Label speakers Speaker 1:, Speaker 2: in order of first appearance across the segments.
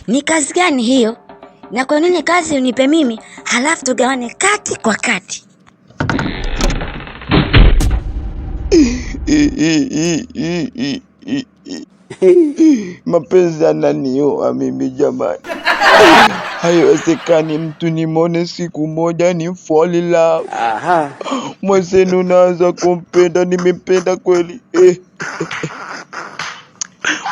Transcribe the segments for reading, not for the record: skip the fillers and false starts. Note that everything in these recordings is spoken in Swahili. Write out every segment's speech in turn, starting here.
Speaker 1: Ni kazi gani hiyo? Na kwa nini kazi unipe mimi halafu tugawane kati kwa kati?
Speaker 2: Mapenzi yananiua mimi jamani. Haiwezekani mtu nimwone siku moja ni fall in love. Mwenzenu naanza kumpenda, nimempenda kweli.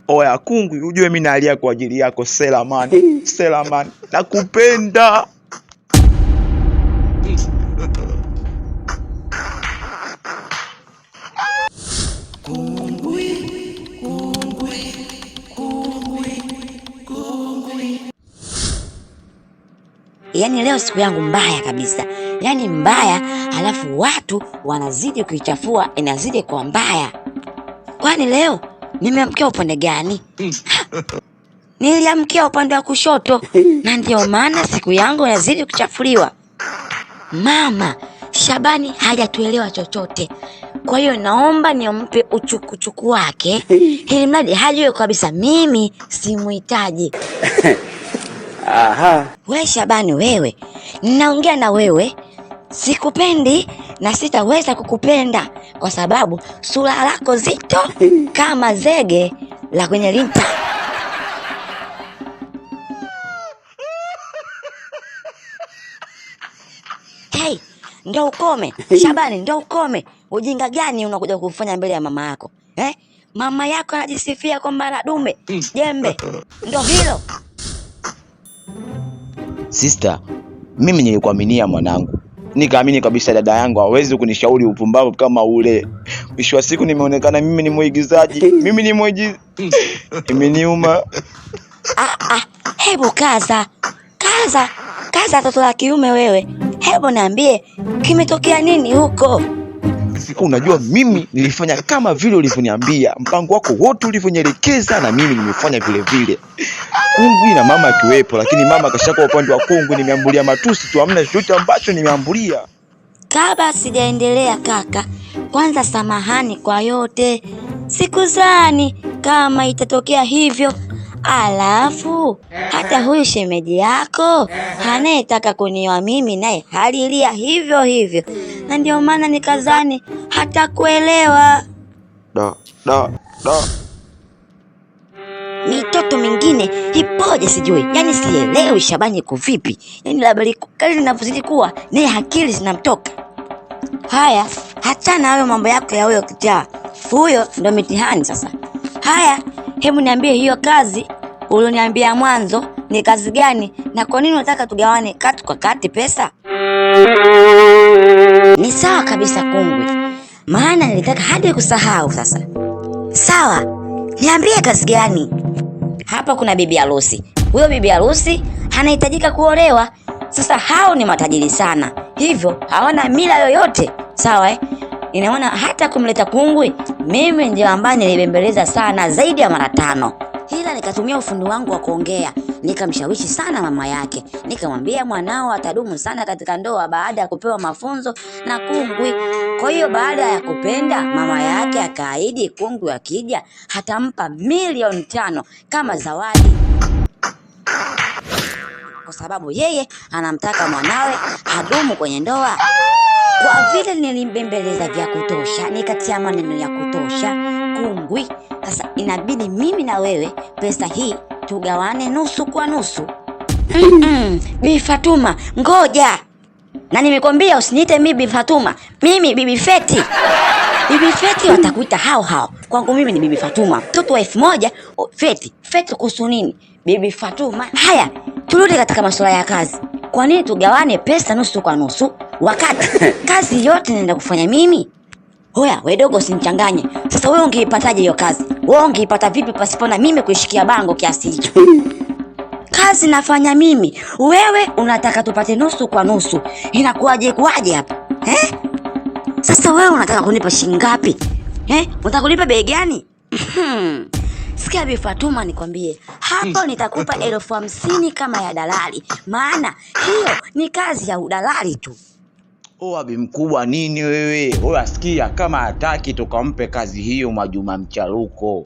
Speaker 2: Oya kungwi, ujue mimi nalia kwa ajili yako Selaman. Selaman, nakupenda.
Speaker 1: Yaani leo siku yangu mbaya kabisa. Yaani mbaya, halafu watu wanazidi kuichafua, inazidi kuwa mbaya. Kwani leo nimeamkia upande gani? Niliamkia upande wa kushoto, na ndio maana siku yangu inazidi kuchafuliwa. Mama Shabani hajatuelewa chochote. Kwa hiyo naomba nimpe uchukuchuku wake ili mradi hajue kabisa mimi simuhitaji. We Shabani, wewe ninaongea na wewe, sikupendi na sitaweza kukupenda kwa sababu sura lako zito kama zege la kwenye linta. Hey, ndo ukome Shabani, ndo ukome. Ujinga gani unakuja kufanya mbele ya mama yako? Mama yako anajisifia kwamba ana dume jembe, ndo hilo.
Speaker 2: Sister, mimi nilikuaminia mwanangu. Nikaamini kabisa dada yangu hawezi kunishauri upumbavu kama ule. Mwisho wa siku nimeonekana mimi ni mwigizaji. Mimi ni mwigizaji. Imeniuma.
Speaker 1: Hebu kaza toto la kiume wewe. Hebu niambie kimetokea nini huko?
Speaker 2: Unajua mimi nilifanya kama vile ulivyoniambia. Mpango wako wote ulivyonielekeza na mimi nimefanya vile vile. Kungwi na mama akiwepo, lakini mama kashaka upande wa Kungwi, nimeambulia matusi tu, hamna chochote ambacho nimeambulia.
Speaker 1: Kabla sijaendelea kaka, kwanza samahani kwa yote. Sikuzani kama itatokea hivyo. Alafu hata huyu shemeji yako anayetaka kunioa mimi naye halilia hivyo hivyo, na ndio maana nikazani hata kuelewa. Mitoto mingine ipoje sijui. Yaani sielewi Shabani iko vipi. Yaani labda kali linavyozidi kuwa naye akili zinamtoka. Haya, hachana hayo mambo yako ya huyo kijana. Huyo ndo mitihani sasa. Haya, hebu niambie hiyo kazi ulioniambia mwanzo ni kazi gani, na kwa nini unataka tugawane kati kwa kati pesa? Ni sawa kabisa Kungwi, maana nilitaka hadi kusahau sasa. Sawa, niambie kazi gani? Hapa kuna bibi harusi. Huyo bibi harusi anahitajika kuolewa. Sasa hao ni matajiri sana, hivyo hawana mila yoyote. Sawa Inaona hata kumleta Kungwi mimi ndio ambaye nilibembeleza sana zaidi ya mara 5. Ila nikatumia ufundi wangu wa kuongea, nikamshawishi sana mama yake. Nikamwambia mwanao atadumu sana katika ndoa baada ya kupewa mafunzo na Kungwi. Kwa hiyo baada ya kupenda, mama yake akaahidi Kungwi akija hatampa milioni 5 kama zawadi. Kwa sababu yeye anamtaka mwanawe adumu kwenye ndoa. Kwa vile nilimbembeleza vya kutosha, nikatia maneno ya kutosha Kungwi, sasa inabidi mimi na wewe pesa hii tugawane nusu kwa nusu. Bibi Fatuma, ngoja. Na nimekwambia usiniite mimi Bibi Fatuma. Mimi Bibi Feti. Bibi Feti watakuita hao. Kwangu mimi ni Bibi Fatuma. Mtoto wa 1000 Feti. Feti kuhusu nini? Bibi Fatuma. Haya, turudi katika masuala ya kazi. Kwa nini tugawane pesa nusu kwa nusu wakati kazi yote naenda kufanya mimi? Hoya, wewe dogo usinichanganye. Sasa wewe ungeipataje hiyo kazi? Wewe ungeipata vipi pasipo na mimi kuishikia bango kiasi hicho? Kazi nafanya mimi. Wewe unataka tupate nusu kwa nusu. Inakuaje hapa? Sasa wewe unataka kunipa shilingi ngapi? Unataka kunipa bei gani? Sikia Bibi Fatuma, nikwambie, hapo nitakupa 50,000 kama ya dalali. Maana hiyo ni kazi ya udalali tu.
Speaker 2: Abi mkubwa nini wewe? Sikia, kama hataki tukampe kazi hiyo Mwajuma Mcharuko.